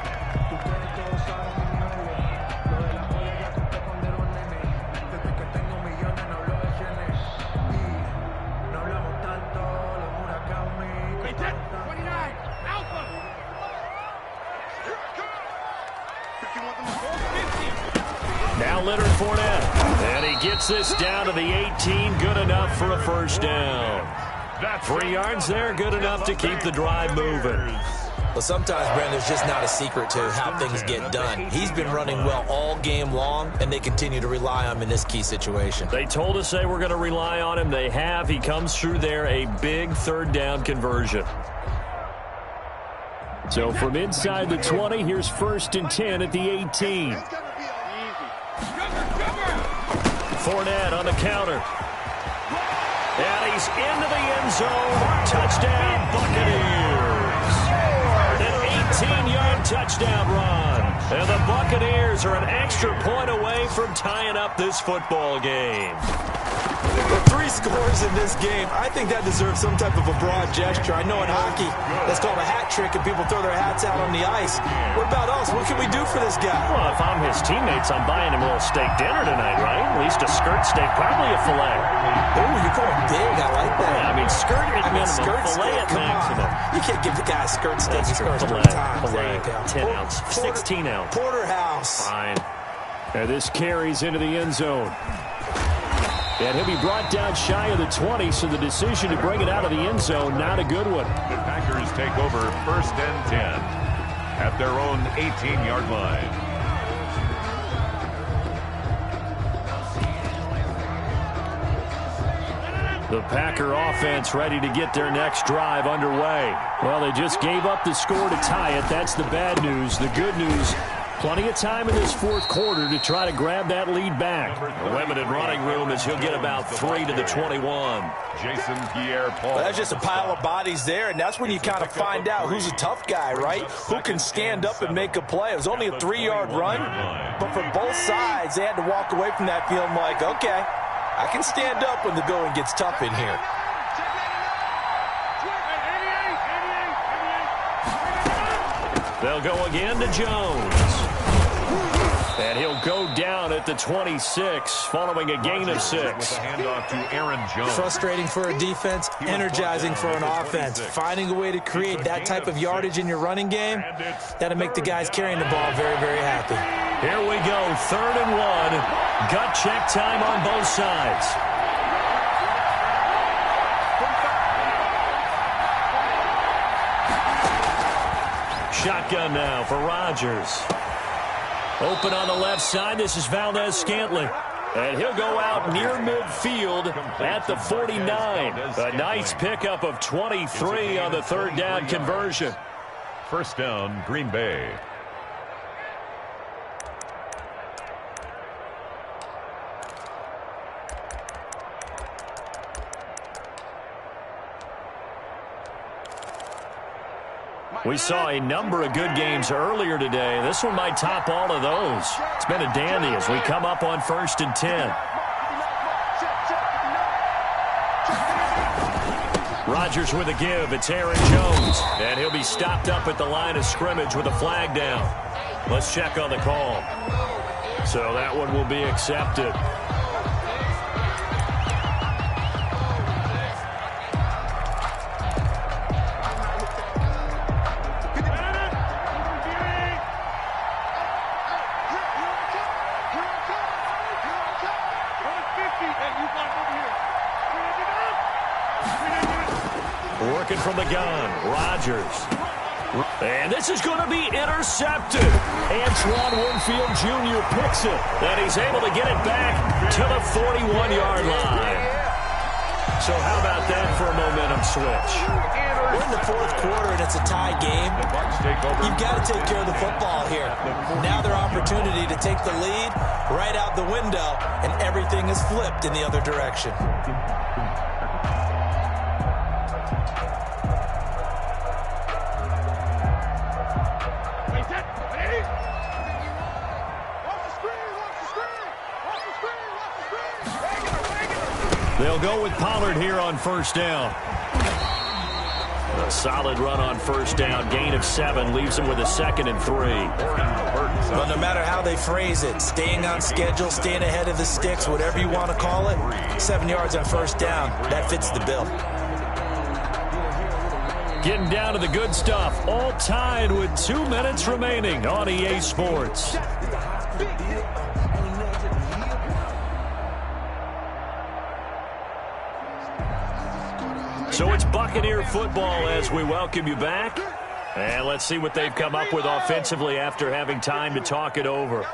S2: Now Leonard Fournette, and he gets this down to the 18, good enough for a 1st down. 3 yards there, good enough to keep the drive moving.
S6: Well, sometimes, Brandon, there's just not a secret to how things get done. He's been running well all game long, and they continue to rely on him in this key situation.
S2: They told us they were going to rely on him. They have. He comes through there, a big 3rd down conversion.
S3: So from inside the 20, here's 1st and 10 at the 18.
S2: Fournette on the counter. And he's into the end zone. Touchdown, Buccaneers. An 18-yard touchdown run. And the Buccaneers are an extra point away from tying up this football game.
S6: Well, 3 scores in this game. I think that deserves some type of a broad gesture. I know in hockey, that's called a hat trick, and people throw their hats out on the ice. What about us? What can we do for this guy?
S2: Well, if I'm his teammates, I'm buying him a little steak dinner tonight, right? At least a skirt steak, probably a filet.
S6: Oh, you're going big. I like that.
S2: Yeah, I mean, skirt at minimum,
S6: skirt
S2: filet
S6: steak.
S2: at
S6: Come
S2: maximum.
S6: on. You can't give the guy a skirt steak. He scores 3 times.
S2: Filet,
S6: There you go.
S2: 10 ounce, 16 ounce.
S6: Porterhouse.
S2: Fine.
S3: And this carries into the end zone. And he'll be brought down shy of the 20, so the decision to bring it out of the end zone, not a good one.
S4: The Packers take over 1st and 10 at their own 18-yard line.
S3: The Packer offense ready to get their next drive underway. Well, they just gave up the score to tie it. That's the bad news. The good news, plenty of time in this 4th quarter to try to grab that lead back.
S2: A limited running room as he'll get about 3 to the 21.
S4: Jason Pierre-Paul.
S6: Well, that's just a pile of bodies there, and that's when you kind of find out who's a tough guy, right? Who can stand up and make a play. It was only a 3-yard run, but for both sides, they had to walk away from that feeling like, okay, I can stand up when the going gets tough in here.
S2: They'll go again to Jones. And he'll go down at the 26, following a gain of 6.
S4: With a handoff to Aaron Jones.
S6: Frustrating for a defense, energizing for an offense. Finding a way to create that type of yardage in your running game, that'll make the guys carrying the ball very, very happy.
S2: Here we go, 3rd and 1. Gut check time on both sides. Shotgun now for Rodgers. Open on the left side. This is Valdez-Scantling. And he'll go out near midfield at the 49. A nice pickup of 23 on the 3rd down conversion.
S4: 1st down, Green Bay.
S2: We saw a number of good games earlier today. This one might top all of those. It's been a dandy as we come up on 1st and 10. Rodgers with a give. It's Aaron Jones. And he'll be stopped up at the line of scrimmage with a flag down. Let's check on the call. So that one will be accepted. Working from the gun, Rodgers. And this is going to be intercepted. Antoine Winfield Jr. picks it. And he's able to get it back to the 41-yard line. So how about that for a momentum switch?
S6: We're in the 4th quarter, and it's a tie game. You've got to take care of the football here. Now their opportunity to take the lead right out the window, and everything is flipped in the other direction.
S2: They'll go with Pollard here on 1st down. A solid run on 1st down. Gain of 7 leaves them with a 2nd and 3.
S6: But no matter how they phrase it, staying on schedule, staying ahead of the sticks, whatever you want to call it, 7 yards on 1st down, that fits the bill.
S2: Getting down to the good stuff. All tied with 2 minutes remaining on EA Sports. So it's Buccaneer football as we welcome you back. And let's see what they've come up with offensively after having time to talk it over.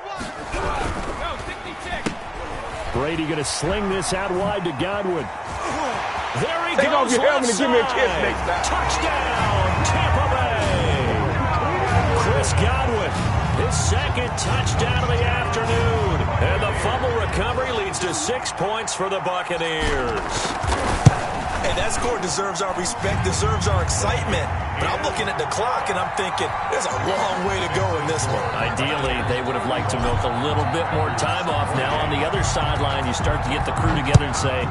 S3: Brady going to sling this out wide to Godwin.
S2: There he goes left side. Touchdown, Tampa Bay. Chris Godwin, his 2nd touchdown of the afternoon. And the fumble recovery leads to just 6 points for the Buccaneers.
S6: Hey, that score deserves our respect, deserves our excitement. But I'm looking at the clock, and I'm thinking, there's a long way to go in this one.
S3: Ideally, they would have liked to milk a little bit more time off. Now on the other sideline, you start to get the crew together and say,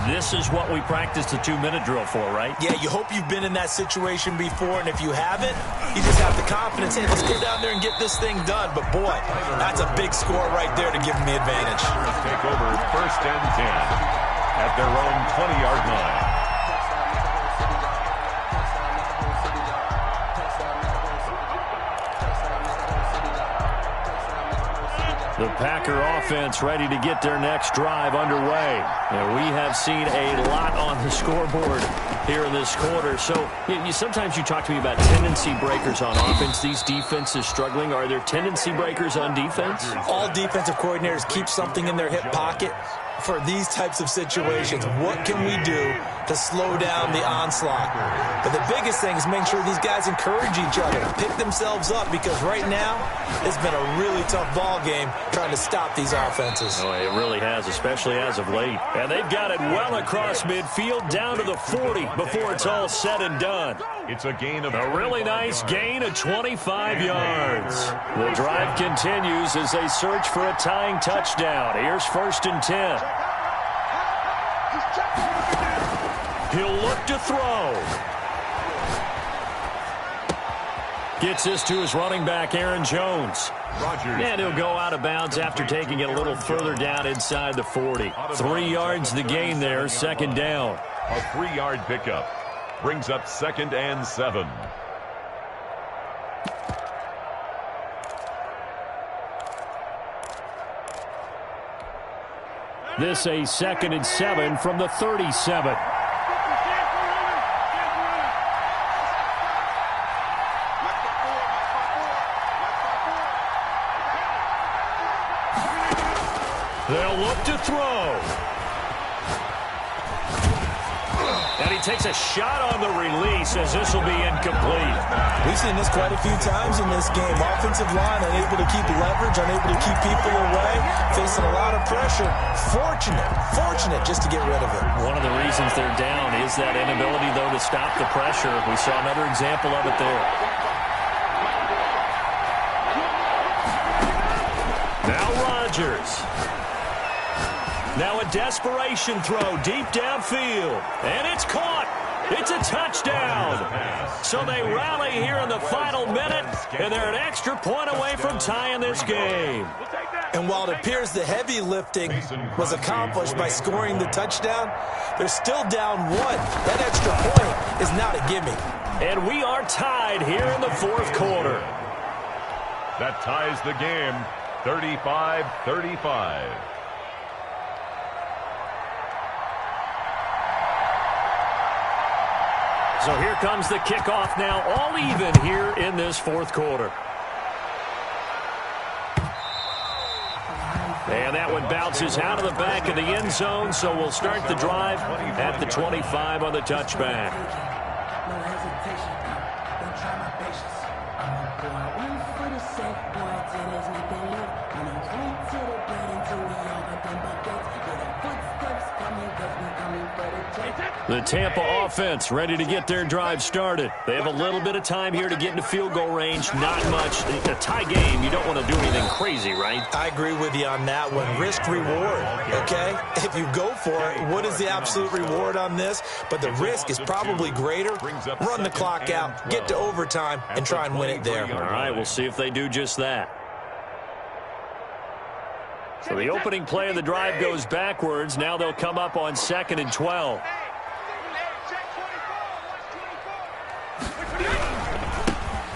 S3: this is what we practiced the 2-minute drill for, right?
S6: Yeah, you hope you've been in that situation before, and if you haven't, you just have the confidence, hey, let's go down there and get this thing done. But, boy, that's a big score right there to give them the advantage.
S4: Take over 1st and 10 at their own 20-yard line.
S2: The Packer offense ready to get their next drive underway. And we have seen a lot on the scoreboard here in this quarter. So sometimes you talk to me about tendency breakers on offense. These defenses struggling. Are there tendency breakers on defense?
S6: All defensive coordinators keep something in their hip pocket for these types of situations. What can we do to slow down the onslaught? But the biggest thing is making sure these guys encourage each other, pick themselves up, because right now it's been a really tough ball game trying to stop these offenses.
S2: Oh, it really has, especially as of late. And they've got it well across midfield down to the 40 before it's all said and done.
S4: It's a gain of
S2: a really nice gain of 25 yards. The drive continues as they search for a tying touchdown. Here's 1st and 10. He'll look to throw. Gets this to his running back, Aaron Jones. And he'll go out of bounds after taking it a little further down inside the 40. 3 yards the gain there, 2nd down.
S4: A 3-yard pickup brings up 2nd and 7.
S2: This a 2nd and 7 from the 37. They'll look to throw. And he takes a shot on the release as this will be incomplete.
S6: We've seen this quite a few times in this game. Offensive line unable to keep leverage, unable to keep people away, facing a lot of pressure. Fortunate just to get rid of it.
S2: One of the reasons they're down is that inability, though, to stop the pressure. We saw another example of it there. Now Rodgers. Now a desperation throw deep downfield. And it's caught. It's a touchdown. So they rally here in the final minute, and they're an extra point away from tying this game.
S6: And while it appears the heavy lifting was accomplished by scoring the touchdown, they're still down 1. That extra point is not a gimme.
S2: And we are tied here in the 4th quarter.
S4: That ties the game, 35-35.
S2: So here comes the kickoff now, all even here in this 4th quarter. And that one bounces out of the back of the end zone, so we'll start the drive at the 25 on the touchback.
S5: No hesitation, don't try my patience. I'm going for the safe boy till there's nothing left. I'm going to the bed until we all got them buckets. Hear the footsteps coming, cause we coming for the check.
S2: The Tampa offense ready to get their drive started. They have a little bit of time here to get into field goal range. Not much. A tie game, you don't want to do anything crazy, right?
S6: I agree with you on that one. Risk reward, okay? If you go for it, what is the absolute reward on this? But the risk is probably greater. Run the clock out, get to overtime, and try and win it there.
S2: All right, we'll see if they do just that. So the opening play of the drive goes backwards. Now they'll come up on 2nd and 12.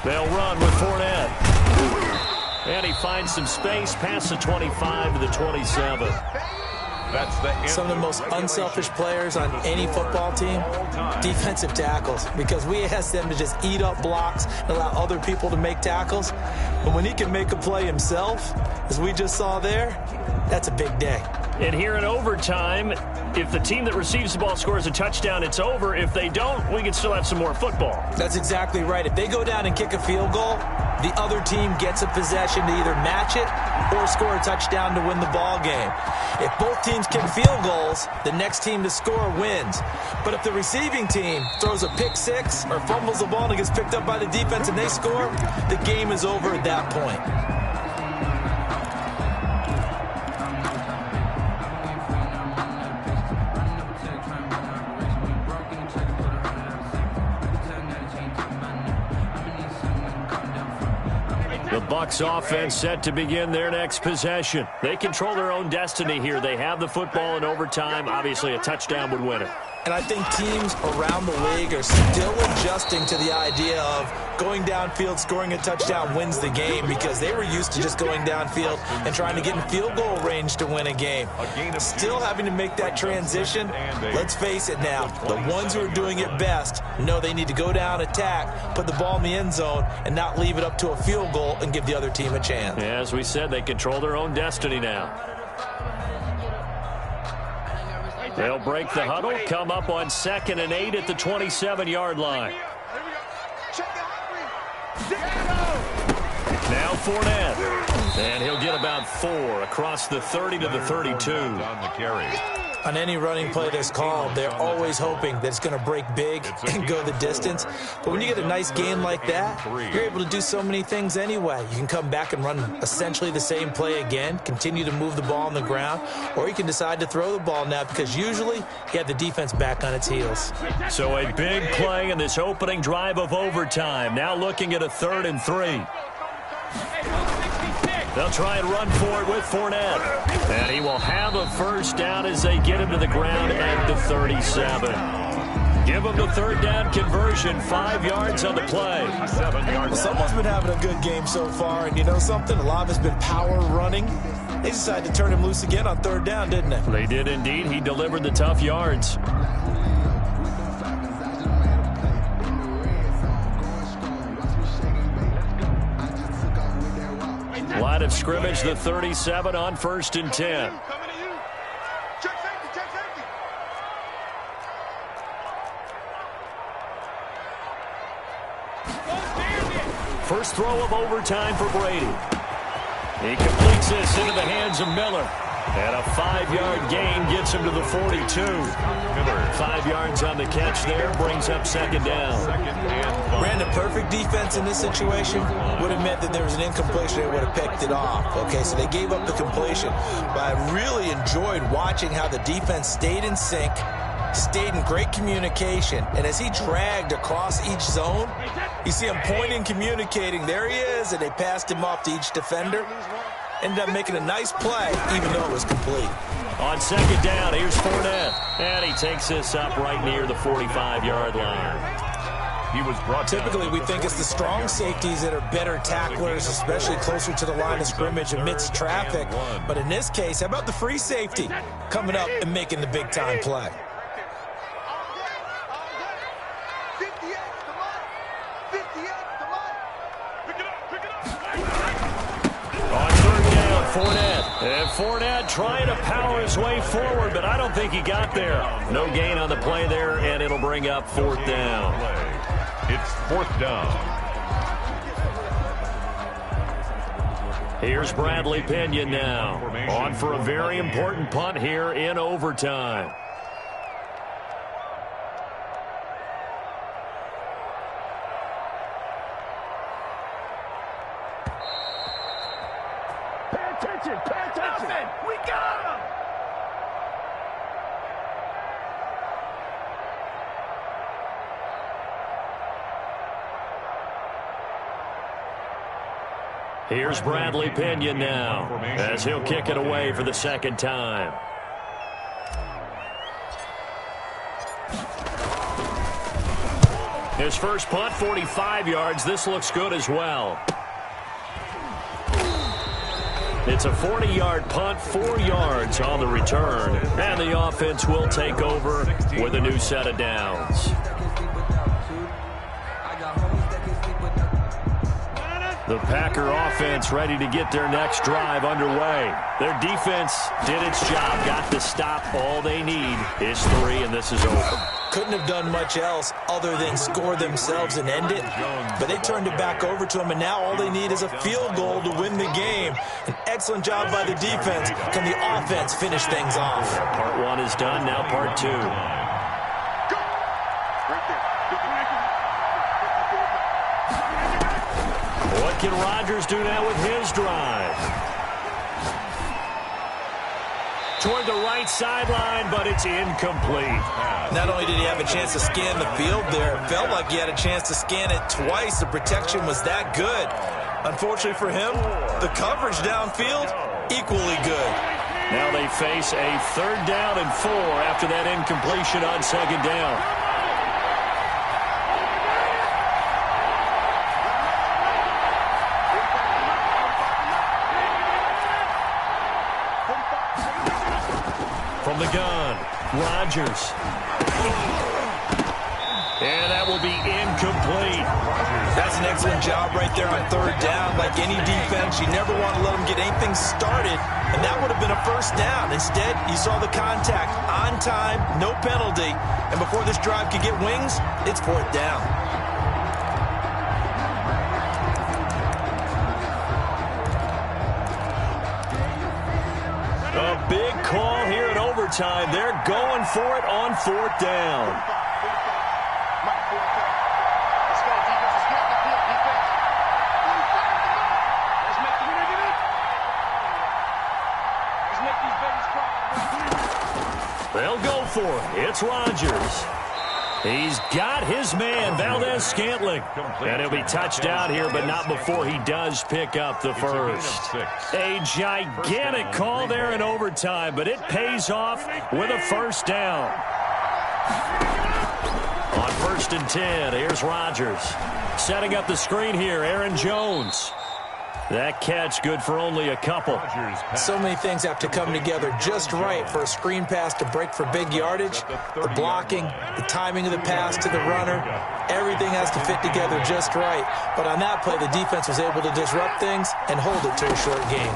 S2: They'll run with Fournette. And he finds some space past the 25 to the 27.
S4: That's the
S6: Some of the most unselfish players on any football team, defensive tackles, because we ask them to just eat up blocks and allow other people to make tackles. But when he can make a play himself, as we just saw there, that's a big day.
S2: And here in overtime, if the team that receives the ball scores a touchdown, it's over. If they don't, we can still have some more football.
S6: That's exactly right. If they go down and kick a field goal, the other team gets a possession to either match it or score a touchdown to win the ball game. If both teams kick field goals, the next team to score wins. But if the receiving team throws a pick six or fumbles the ball and it gets picked up by the defense and they score, the game is over at that point.
S2: The Bucs offense set to begin their next possession. They control their own destiny here. They have the football in overtime. Obviously, a touchdown would win it.
S6: And I think teams around the league are still adjusting to the idea of going downfield, scoring a touchdown wins the game, because they were used to just going downfield and trying to get in field goal range to win a game. Still having to make that transition. Let's face it now, the ones who are doing it best know they need to go down, attack, put the ball in the end zone, and not leave it up to a field goal and give the other team a chance.
S2: Yeah, as we said, they control their own destiny now. They'll break the huddle, come up on 2nd and 8 at the 27-yard line. Now Fournette. And he'll get about 4 across the 30 to the 32.
S4: On the carry.
S6: On any running play that's called, they're always hoping that it's going to break big and go the distance. But when you get a nice game like that, you're able to do so many things anyway. You can come back and run essentially the same play again, continue to move the ball on the ground, or you can decide to throw the ball now, because usually you have the defense back on its heels.
S2: So a big play in this opening drive of overtime. Now looking at a 3rd and 3. They'll try and run for it with Fournette. And he will have a first down as they get him to the ground at the 37. Give him the 3rd down conversion, 5 yards on the play.
S4: 7 yards.
S6: Someone's been having a good game so far, and you know something? A lot of it's been power running. They decided to turn him loose again on 3rd down, didn't they?
S2: They did indeed. He delivered the tough yards. Line of scrimmage, the 37 on 1st and 10. First throw of overtime for Brady. He completes this into the hands of Miller. And a 5-yard gain gets him to the 42. 5 yards on the catch there, brings up 2nd down.
S6: Brandon, perfect defense in this situation would have meant that there was an incompletion. They would have picked it off. Okay, so they gave up the completion. But I really enjoyed watching how the defense stayed in sync, stayed in great communication. And as he dragged across each zone, you see him pointing, communicating. There he is, and they passed him off to each defender. Ended up making a nice play, even though it was complete.
S2: On 2nd down, here's Fournette. And he takes this up right near the 45-yard line.
S4: He was brought
S6: Typically, we think it's the strong safeties that are better tacklers, especially closer to the line of scrimmage amidst traffic. But in this case, how about the free safety coming up and making the big-time play?
S2: Fournette. And Fournette trying to power his way forward, but I don't think he got there. No gain on the play there, and it'll bring up 4th down.
S4: It's 4th down.
S2: Here's Bradley Pinion now. On for a very important punt here in overtime.
S7: Pay attention! We got him!
S2: Here's Bradley Pinion now, as he'll kick it away for the 2nd time. His first punt, 45 yards. This looks good as well. It's a 40-yard punt, 4 yards on the return. And the offense will take over with a new set of downs. The Packer offense ready to get their next drive underway. Their defense did its job, got the stop. All they need is 3, and this is over.
S6: Couldn't have done much else other than score themselves and end it, but they turned it back over to them, and now all they need is a field goal to win the game. An excellent job by the defense. Can the offense finish things off?
S2: Part 1 is done, now part 2. What can Rodgers do now with his drive? Toward the right sideline, but it's incomplete.
S6: Not only did he have a chance to scan the field there, it felt like he had a chance to scan it twice. The protection was that good. Unfortunately for him, the coverage downfield, equally good.
S2: Now they face a 3rd down and 4 after that incompletion on 2nd down. From the gun, Rodgers. And that will be incomplete.
S6: That's an excellent job right there on 3rd down. Like any defense, you never want to let them get anything started, and that would have been a 1st down. Instead, you saw the contact on time, no penalty, and before this drive could get wings, it's 4th down.
S2: A big call here in overtime. They're going for it on 4th down. They'll go for it. It's Rodgers. He's got his man, Valdez-Scantling. And he'll be touched out here, but not before he does pick up the first. A gigantic call there in overtime, but it pays off with a 1st down. On 1st and 10, here's Rodgers. Setting up the screen here, Aaron Jones. That catch good for only a couple.
S6: So many things have to come together just right for a screen pass to break for big yardage. The blocking, the timing of the pass to the runner, everything has to fit together just right. But on that play, the defense was able to disrupt things and hold it to a short game.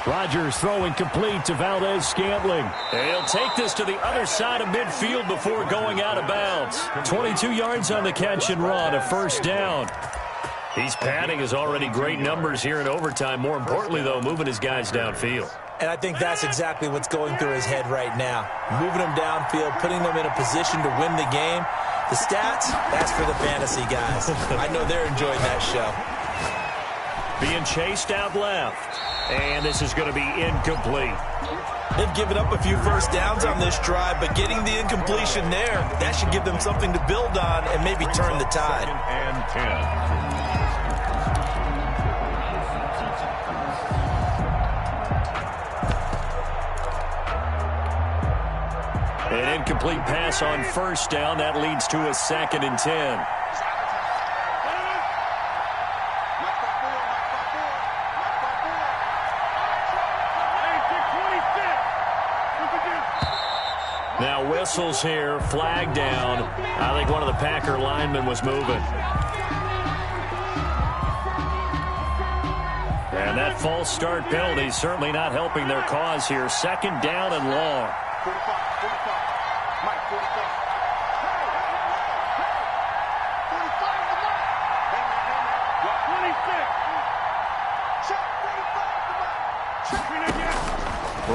S2: Rodgers throwing complete to Valdez-Scantling. He'll take this to the other side of midfield before going out of bounds. 22 yards on the catch and run, a 1st down. He's padding his already great numbers here in overtime. More importantly, though, moving his guys downfield.
S6: And I think that's exactly what's going through his head right now. Moving them downfield, putting them in a position to win the game. The stats, that's for the fantasy guys. I know they're enjoying that show.
S2: Being chased out left. And this is going to be incomplete.
S6: They've given up a few 1st downs on this drive, but getting the incompletion there, that should give them something to build on and maybe turn the tide.
S2: 2nd and 10. An incomplete pass on 1st down. That leads to a 2nd and 10. Now whistles here, flag down. I think one of the Packer linemen was moving. And that false start penalty certainly not helping their cause here. 2nd down and long. 26.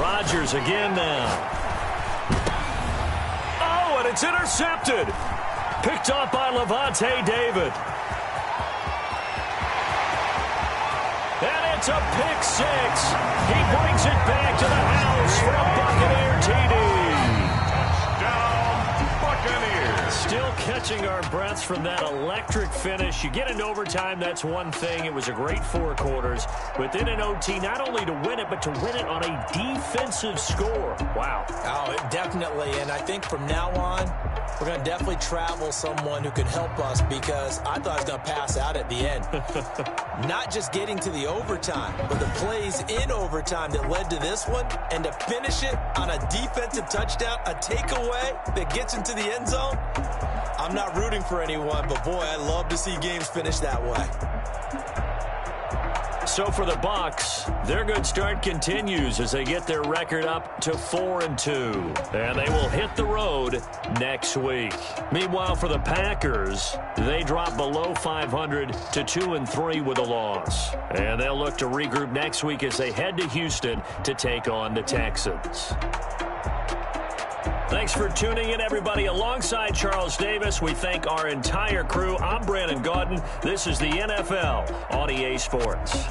S2: Rodgers again now. It's intercepted. Picked off by Levante David. And it's a pick 6. He brings it back to the house for a Buccaneer TD. Touchdown, Buccaneers. Still catching our breaths from that electric finish. You get into overtime, that's one thing. It was a great 4 quarters. But then in OT, not only to win it, but to win it on a defensive score. Wow.
S6: Oh, definitely. And I think from now on, we're going to definitely travel someone who can help us, because I thought I was going to pass out at the end. Not just getting to the overtime, but the plays in overtime that led to this one, and to finish it on a defensive touchdown, a takeaway that gets into the end zone. I'm not rooting for anyone, but boy, I love to see games finish that way.
S2: So for the Bucks, their good start continues as they get their record up to 4-2. And they will hit the road next week. Meanwhile, for the Packers, they drop below 500 to 2-3 with a loss. And they'll look to regroup next week as they head to Houston to take on the Texans. Thanks for tuning in, everybody. Alongside Charles Davis, we thank our entire crew. I'm Brandon Gaudin. This is the NFL on EA Sports.